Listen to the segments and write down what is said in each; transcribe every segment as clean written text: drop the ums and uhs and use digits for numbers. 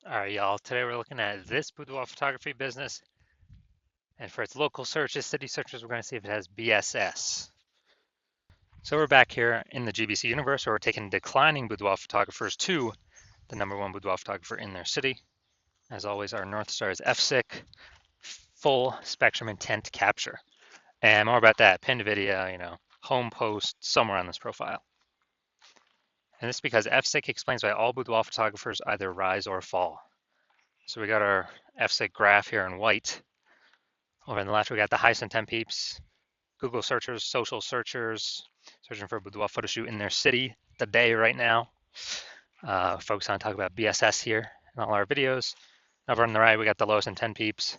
All right, y'all. Today we're looking at this boudoir photography business, and for its local searches, city searches, we're going to see if it has BSS. So we're back here in the GBC universe, where we're taking declining boudoir photographers to the #1 boudoir photographer in their city. As always, our North Star is FSIC, full spectrum intent capture. And more about that, pinned video, home post, somewhere on this profile. And this is because FSIC explains why all boudoir photographers either rise or fall. So we got our FSIC graph here in white. Over on the left, we got the highest intent peeps, Google searchers, social searchers, searching for a boudoir photo shoot in their city today, right now. Focus on talk about BSS here in all our videos. Over on the right, we got the lowest intent peeps,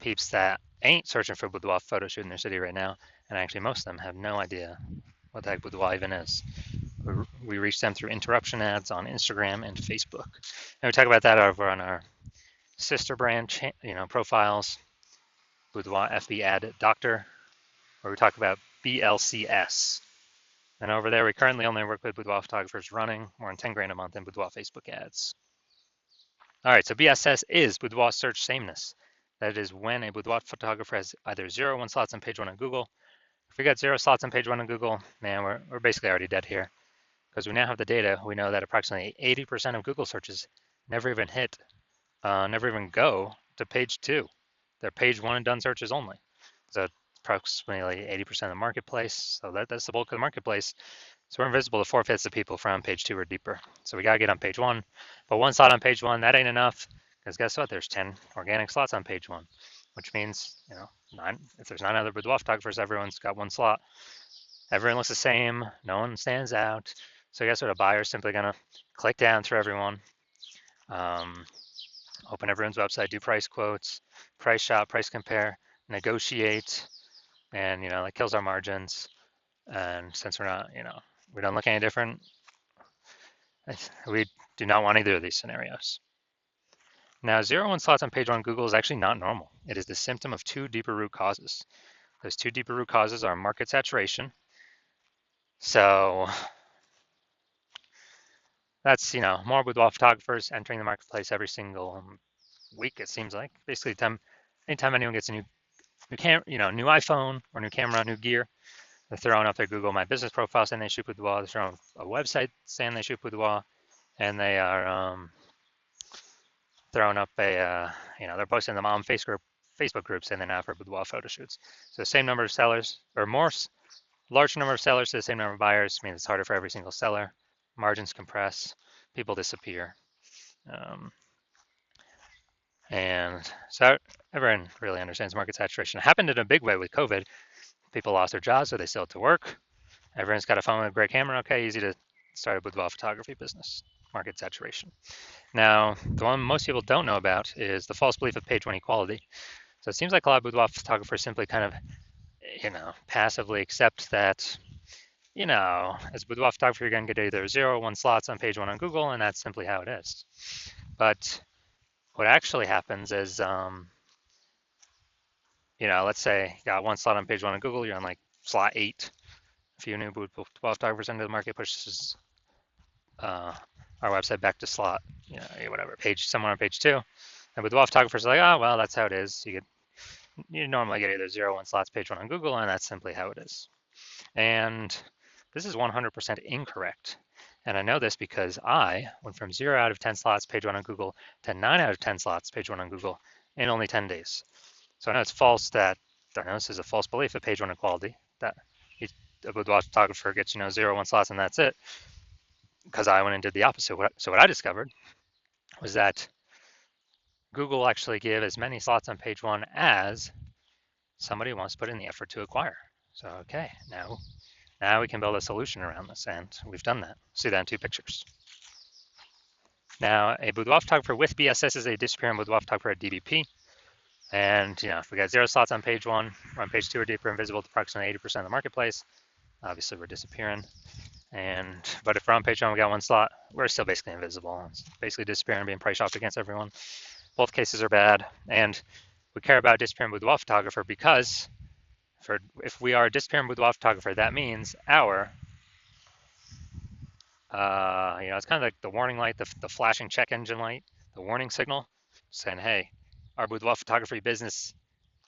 peeps that ain't searching for a boudoir photo shoot in their city right now. And actually, most of them have no idea what the heck boudoir even is. We reach them through interruption ads on Instagram and Facebook. And we talk about that over on our sister brand, profiles, Boudoir FB Ad Doctor, where we talk about BLCS. And over there, we currently only work with boudoir photographers running more than 10 grand a month in boudoir Facebook ads. All right, so BSS is boudoir search sameness. That is when a boudoir photographer has either 0 or 1 slots on page 1 on Google. If we got 0 slots on page 1 on Google, man, we're basically already dead here. Because we now have the data, we know that approximately 80% of Google searches never even never even go to page 2. They're page 1 and done searches only. So approximately 80% of the marketplace. So that's the bulk of the marketplace. So we're invisible to 4/5 of people from page 2 or deeper. So we got to get on page 1. But 1 slot on page 1, that ain't enough. Because guess what? There's 10 organic slots on page 1, which means, if there's 9 other boudoir photographers, everyone's got 1 slot. Everyone looks the same. No one stands out. So guess what? A buyer is simply going to click down through everyone, open everyone's website, do price quotes, price shop, price compare, negotiate, and that kills our margins. And since we're not, we don't look any different, we do not want either of these scenarios. Now, 0 1 slots on page 1 Google is actually not normal. It is the symptom of 2 deeper root causes. Those 2 deeper root causes are market saturation. So that's, more boudoir photographers entering the marketplace every single week, it seems like. Basically, anytime anyone gets a new new iPhone or new camera, new gear, they're throwing up their Google My Business profile saying they shoot boudoir. They're throwing a website saying they shoot boudoir, and they are throwing up they're posting them on Facebook groups saying they're now for boudoir photo shoots. So the same number of sellers, or large number of sellers to the same number of buyers, means it's harder for every single seller. Margins compress, people disappear. And so everyone really understands market saturation. It happened in a big way with COVID. People lost their jobs, so they still had to work. Everyone's got a phone with a great camera. Okay, easy to start a boudoir photography business. Market saturation. Now, the one most people don't know about is the false belief of page 1 equality. So it seems like a lot of boudoir photographers simply kind of, passively accept that, as a boudoir photographer, you're going to get either 0 or 1 slots on page 1 on Google, and that's simply how it is. But what actually happens is, let's say you got 1 slot on page 1 on Google, you're on like slot 8. A few new boudoir photographers into the market pushes our website back to slot, whatever, somewhere on page 2. And boudoir photographers are like, oh, well, that's how it is. You normally get either 0 or 1 slots page 1 on Google, and that's simply how it is. And this is 100% incorrect. And I know this because I went from 0 out of 10 slots page 1 on Google to 9 out of 10 slots page 1 on Google in only 10 days. So I know it's false this is a false belief of page 1 equality, that a boudoir photographer gets, 0 1 slots and that's it, because I went and did the opposite. So what I discovered was that Google actually give as many slots on page 1 as somebody wants to put in the effort to acquire. So, okay, now we can build a solution around this, and we've done that. See that in 2 pictures. Now, a boudoir photographer with BSS is a disappearing boudoir photographer at DBP. And, if we got 0 slots on page 1, we're on page 2 or deeper, invisible to approximately 80% of the marketplace. Obviously, we're disappearing. But if we're on page 1, we got 1 slot, we're still basically invisible. It's basically disappearing and being price shopped against everyone. Both cases are bad. And we care about disappearing boudoir photographer because if we are a disappearing boudoir photographer, that means our, it's kind of like the warning light, the flashing check engine light, the warning signal saying, hey, our boudoir photography business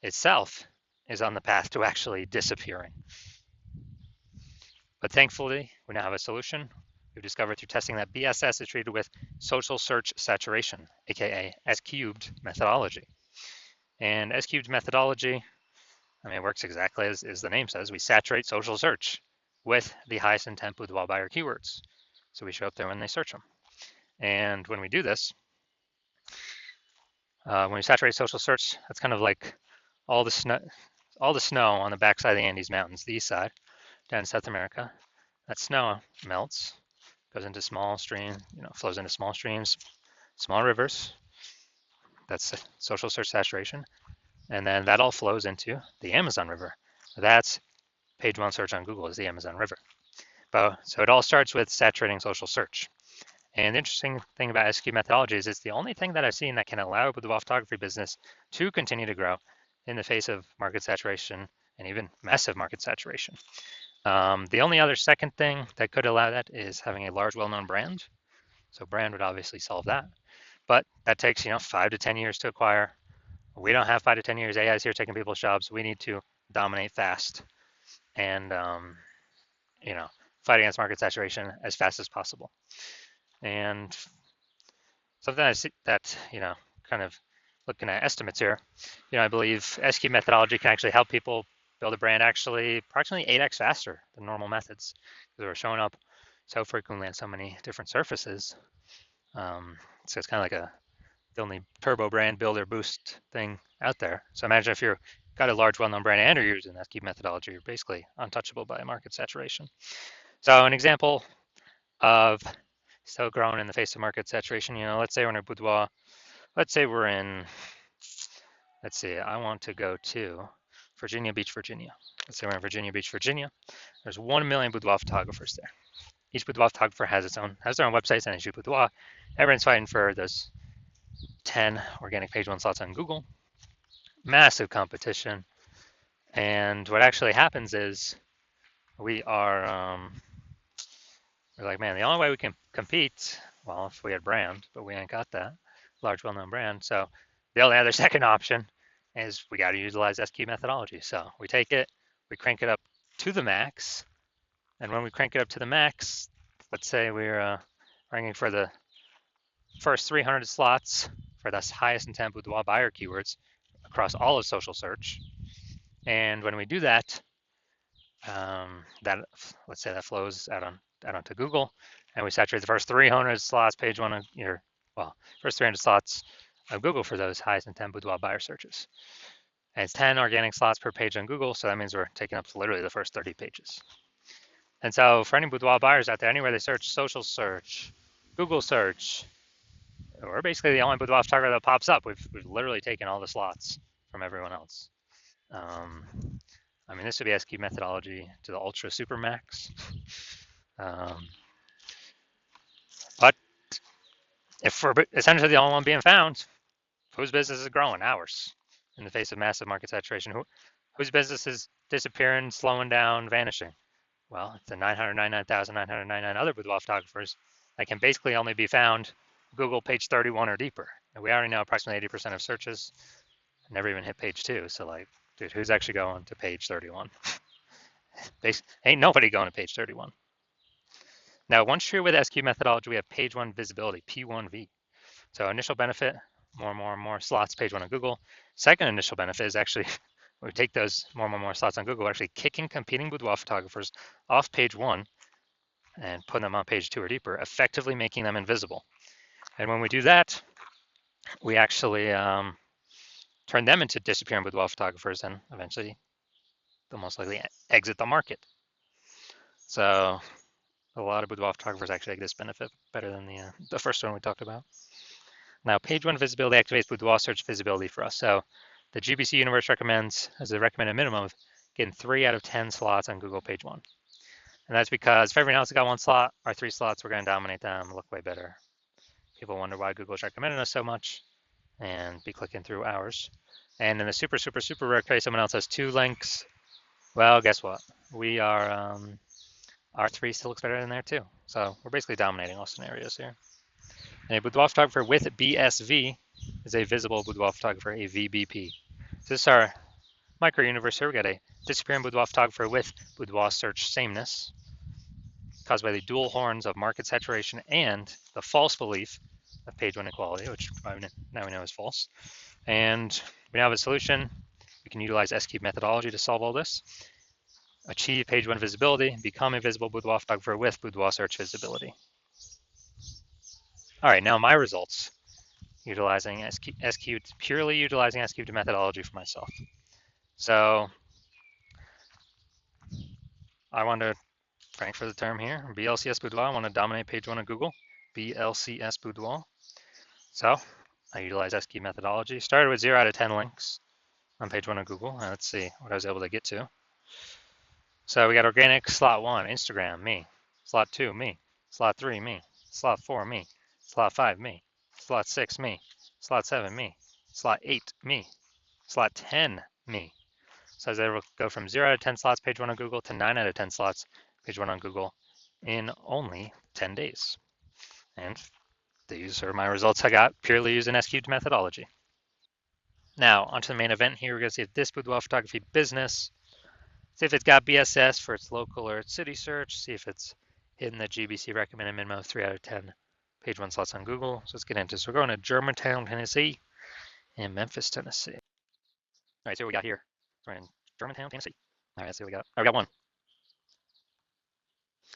itself is on the path to actually disappearing. But thankfully, we now have a solution. We've discovered through testing that BSS is treated with social search saturation, aka S-cubed methodology. And S-cubed methodology, I mean, it works exactly as the name says. We saturate social search with the highest intent boudoir buyer keywords. So we show up there when they search them. And when we do this, when we saturate social search, that's kind of like all the snow on the backside of the Andes Mountains, the east side, down in South America. That snow melts, goes into small streams, flows into small streams, small rivers. That's social search saturation. And then that all flows into the Amazon River. That's page one search on Google is the Amazon River. So it all starts with saturating social search. And the interesting thing about SQ methodology is it's the only thing that I've seen that can allow the boudoir photography business to continue to grow in the face of market saturation and even massive market saturation. The only other second thing that could allow that is having a large, well-known brand. So brand would obviously solve that, but that takes 5 to 10 years to acquire. We don't have 5 to 10 years. AI is here taking people's jobs. We need to dominate fast and fight against market saturation as fast as possible. And something I see that kind of looking at estimates here, I believe SQ methodology can actually help people build a brand actually approximately 8x faster than normal methods because we're showing up so frequently on so many different surfaces. So it's kind of like the only turbo brand builder boost thing out there. So imagine if you've got a large well-known brand and you're using SQ methodology, you're basically untouchable by market saturation. So an example of still growing in the face of market saturation, let's say we're in a boudoir. Let's say we're in, I want to go to Virginia Beach, Virginia. Let's say we're in Virginia Beach, Virginia. There's 1 million boudoir photographers there. Each boudoir photographer has their own websites and issue boudoir. Everyone's fighting for those 10 organic page one slots on Google. Massive competition. And what actually happens is we're like, man, the only way we can compete, well, if we had brand, but we ain't got that large, well-known brand. So the only other second option is we got to utilize SQ methodology. So we take it, we crank it up to the max. And when we crank it up to the max, let's say we're ranking for the first 300 slots for the highest intent boudoir buyer keywords across all of social search. And when we do that, let's say that flows out onto Google, and we saturate the first 300 slots, page one first 300 slots of Google for those highest intent boudoir buyer searches. And it's 10 organic slots per page on Google, so that means we're taking up literally the first 30 pages. And so for any boudoir buyers out there, anywhere they search, social search, Google search, we're basically the only boudoir photographer that pops up. We've literally taken all the slots from everyone else. This would be SQ methodology to the ultra super max. But if we're essentially the only one being found, whose business is growing? Ours, in the face of massive market saturation. Whose business is disappearing, slowing down, vanishing? Well, it's the 999,999 other boudoir photographers that can basically only be found Google page 31 or deeper. And we already know approximately 80% of searches never even hit page 2. So dude, who's actually going to page 31? Ain't nobody going to page 31. Now, once true with SQ methodology, we have page 1 visibility, P1V. So initial benefit, more slots, page 1 on Google. Second initial benefit is actually, we take those more slots on Google, we're actually kicking competing boudoir photographers off page 1 and putting them on page 2 or deeper, effectively making them invisible. And when we do that, we actually turn them into disappearing boudoir photographers, and eventually they'll most likely exit the market. So a lot of boudoir photographers actually get this benefit better than the first one we talked about. Now, page 1 visibility activates boudoir search visibility for us. So the GBC universe recommends, as a recommended minimum, of getting 3 out of 10 slots on Google page 1. And that's because if everyone else has got 1 slot, our 3 slots, we're going to dominate them, look way better. People wonder why Google's recommending us so much and be clicking through ours. And in the super rare case, someone else has 2 links. Well, guess what? We are, our 3 still looks better than there too. So we're basically dominating all scenarios here. And a boudoir photographer with BSV is a visible boudoir photographer, a VBP. So this is our micro universe here. We got a disappearing boudoir photographer with boudoir search sameness caused by the dual horns of market saturation and the false belief of page one equality, which now we know is false. And we now have a solution. We can utilize S-cube methodology to solve all this. Achieve page one visibility, become a visible boudoir photographer with boudoir search visibility. All right, now my results, utilizing S-cube, purely utilizing S-cube methodology for myself. So I want to, frank for the term here, BLCS Boudoir, I want to dominate page one of Google, BLCS Boudoir. So I utilize S-cube methodology, started with 0 out of 10 links on page one of Google. Now let's see what I was able to get to. So we got organic, slot 1, Instagram, me. Slot 2, me. Slot 3, me. Slot 4, me. Slot 5, me. Slot 6, me. Slot 7, me. Slot 8, me. Slot 10, me. So I was able to go from 0 out of 10 slots page one on Google to 9 out of 10 slots page one on Google in only 10 days. And these are my results I got purely using S-cubed methodology. Now, onto the main event here. We're going to see if this boudoir photography business, see if it's got BSS for its local or its city search, see if it's hitting the GBC recommended minimum of 3 out of 10 page one slots on Google. So let's get into this. We're going to Germantown, Tennessee, and Memphis, Tennessee. All right, so what we got here. We're in Germantown, Tennessee. All right, let's see what we got. All right, we got 1. All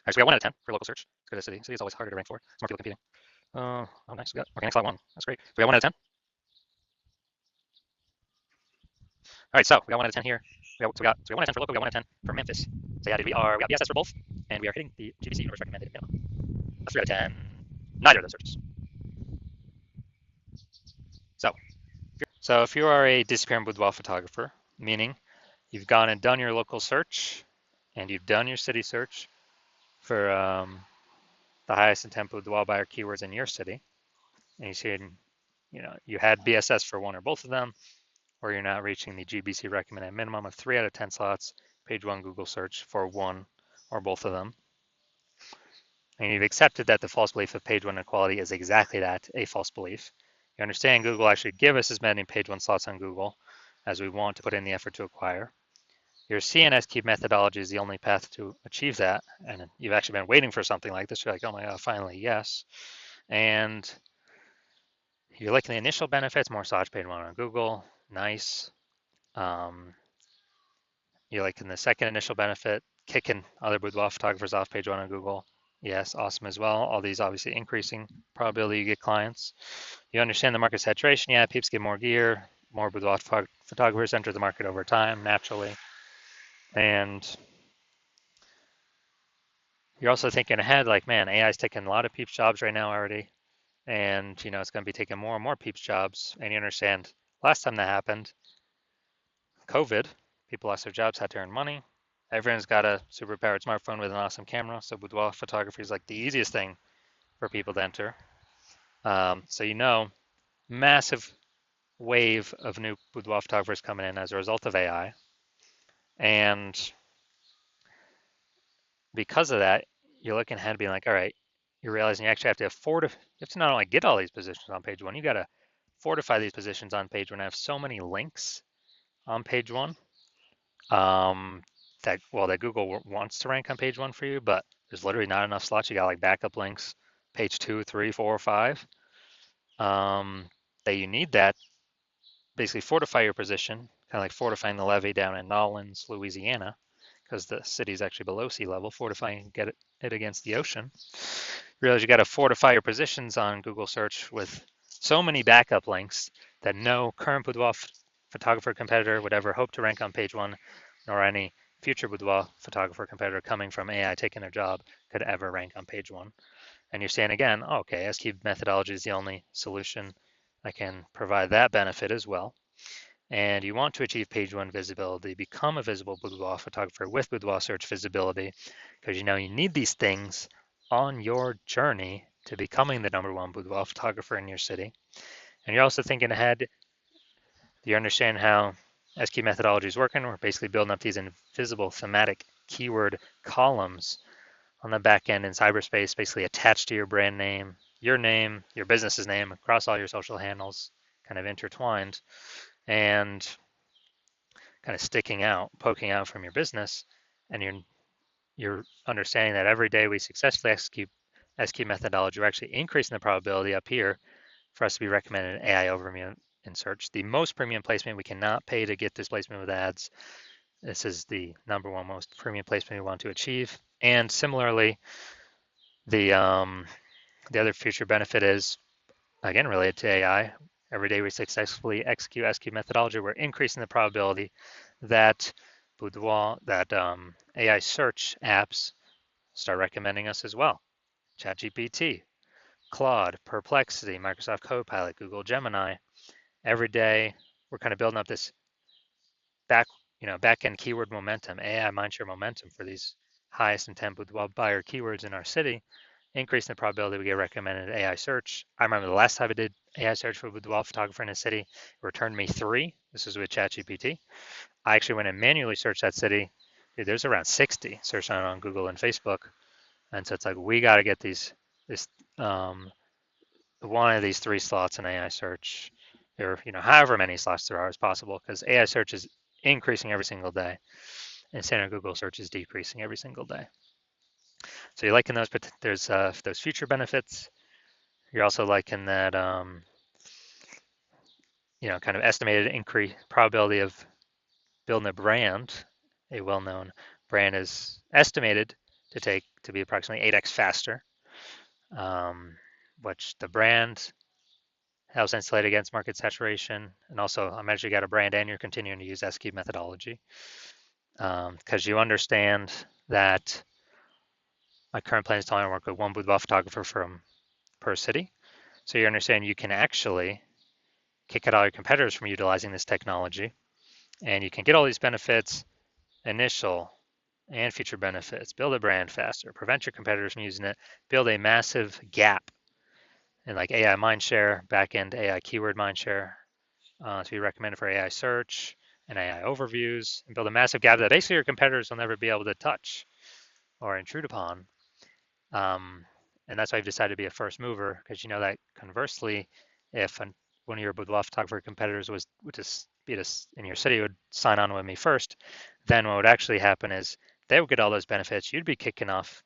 right, so we got 1 out of 10 for local search. Let's go to city. City is always harder to rank for. It's more people competing. Oh, nice. We got organic slot 1. That's great. So we got 1 out of 10. All right, so we got 1 out of 10 here. We got 1 out of 10 for local. We got 1 out of 10 for Memphis. So yeah, we got BSS for both, and we are hitting the GBC universe recommended minimum. 3 out of 10. Neither of those searches. So if you are a disappearing boudoir photographer, meaning you've gone and done your local search and you've done your city search for the highest intent boudoir buyer keywords in your city, and you see, you had BSS for one or both of them, or you're not reaching the GBC recommended minimum of 3 out of 10 slots, page one Google search for one or both of them, and you've accepted that the false belief of page one equality is exactly that, a false belief. You understand Google actually give us as many page one slots on Google as we want to put in the effort to acquire. Your CNS key methodology is the only path to achieve that, and you've actually been waiting for something like this. You're like, oh my God, finally, yes. And you're liking the initial benefits, more search page one on Google, nice. You're liking the second initial benefit, kicking other boudoir photographers off page one on Google. Yes, awesome as well. All these obviously increasing probability you get clients. You understand the market saturation. Yeah, peeps get more gear, more boudoir photographers enter the market over time naturally. And you're also thinking ahead, like, man, AI is taking a lot of peeps jobs right now already. And, it's going to be taking more and more peeps jobs. And you understand last time that happened, COVID, people lost their jobs, had to earn money. Everyone's got a super powered smartphone with an awesome camera. So boudoir photography is like the easiest thing for people to enter. So, massive wave of new boudoir photographers coming in as a result of AI. And because of that, you're looking ahead being like, all right, you're realizing you actually have to not only get all these positions on page one, you got to fortify these positions on page one. I have so many links on page one that Google wants to rank on page one for you, but there's literally not enough slots. You got like backup links, page 2, 3, 4, 5, that you need that basically fortify your position, kind of like fortifying the levee down in Nolens, Louisiana, because the city is actually below sea level, fortifying get it against the ocean. You realize you got to fortify your positions on Google search with so many backup links that no current boudoir photographer competitor would ever hope to rank on page one, nor any future boudoir photographer competitor coming from AI taking their job could ever rank on page one. And you're saying again, oh, okay, S-cube methodology is the only solution. I can provide that benefit as well. And you want to achieve page one visibility, become a visible boudoir photographer with boudoir search visibility, because you need these things on your journey to becoming the #1 boudoir photographer in your city. And you're also thinking ahead. Do you understand how S-cube methodology is working? We're basically building up these invisible thematic keyword columns on the back end in cyberspace, basically attached to your brand name, your name, your business's name across all your social handles, kind of intertwined and kind of sticking out, poking out from your business, and you're understanding that every day we successfully execute methodology, we're actually increasing the probability up here for us to be recommended an AI overview in search. The most premium placement, we cannot pay to get this placement with ads. This is the number one most premium placement we want to achieve. And similarly, the other future benefit is, again, related to AI. Every day we successfully execute methodology, we're increasing the probability that Boudoir, that AI search apps start recommending us as well. ChatGPT, Claude, Perplexity, Microsoft Copilot, Google Gemini. Every day we're kind of building up this back end keyword momentum, AI mindshare momentum for these highest intent Boudoir buyer keywords in our city, increasing the probability we get recommended AI search. I remember the last time I did AI search for Boudoir photographer in a city, it returned me 3. This was with ChatGPT. I actually went and manually searched that city. Dude, there's around 60 searched on Google and Facebook. And so it's like, we got to get this one of these 3 slots in AI search, or however many slots there are as possible, because AI search is increasing every single day, and standard Google search is decreasing every single day. So you're liking those, but there's those future benefits. You're also liking that kind of estimated increase probability of building a brand. A well-known brand is estimated to be approximately 8x faster, which the brand helps insulate against market saturation. And also, I imagine you got a brand and you're continuing to use SQ methodology because you understand that my current plan is to only work with one boudoir photographer per city. So you understand you can actually kick out all your competitors from utilizing this technology, and you can get all these benefits, initial and future benefits, build a brand faster, prevent your competitors from using it, build a massive gap in like AI mindshare, backend AI keyword mindshare to be recommended for AI search and AI overviews, and build a massive gap that basically your competitors will never be able to touch or intrude upon. And that's why I've decided to be a first mover, because you know that conversely, if one of your boudoir photographer competitors would just be in your city would sign on with me first, then what would actually happen is they would get all those benefits. You'd be kicked off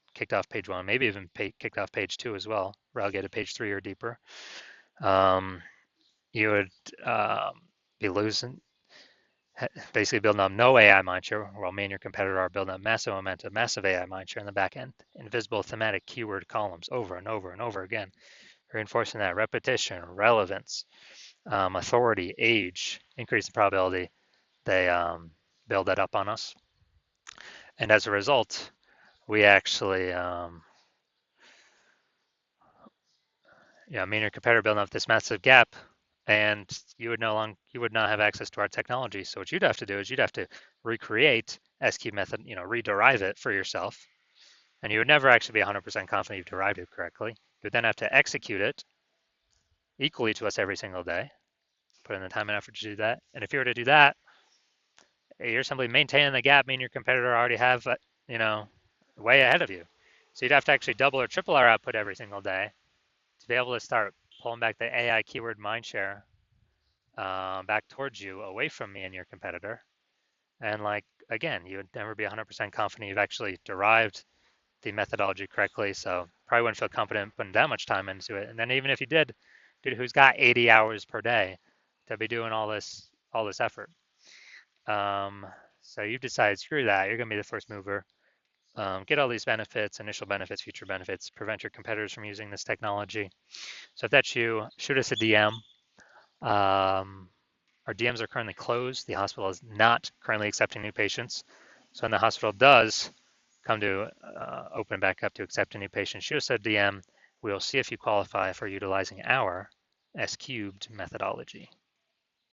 page 1, maybe even kicked off page 2 as well, relegated to page 3 or deeper. You would be losing, basically building up no AI mindshare, while me and your competitor are building up massive momentum, massive AI mindshare in the back end, invisible thematic keyword columns over and over and over again, reinforcing that repetition, relevance, authority, age, increase the probability they build that up on us. And as a result, we actually, me and your competitor building up this massive gap, and you would not have access to our technology. So what you'd have to do is you'd have to recreate SQ method, rederive it for yourself, and you would never actually be 100% confident you've derived it correctly. You would then have to execute it equally to us every single day, put in the time and effort to do that. And if you were to do that, you're simply maintaining the gap, meaning your competitor already have, way ahead of you. So you'd have to actually double or triple our output every single day to be able to start pulling back the AI keyword mindshare back towards you, away from me and your competitor. And again, you would never be 100% confident you've actually derived the methodology correctly. So probably wouldn't feel confident putting that much time into it. And then even if you did, dude, who's got 80 hours per day to be doing all this effort? So you've decided, screw that. You're going to be the first mover. Get all these benefits, initial benefits, future benefits, prevent your competitors from using this technology. So if that's you, shoot us a DM. Our DMs are currently closed. The hospital is not currently accepting new patients. So when the hospital does come to open back up to accept a new patient, shoot us a DM. We'll see if you qualify for utilizing our S cubed methodology.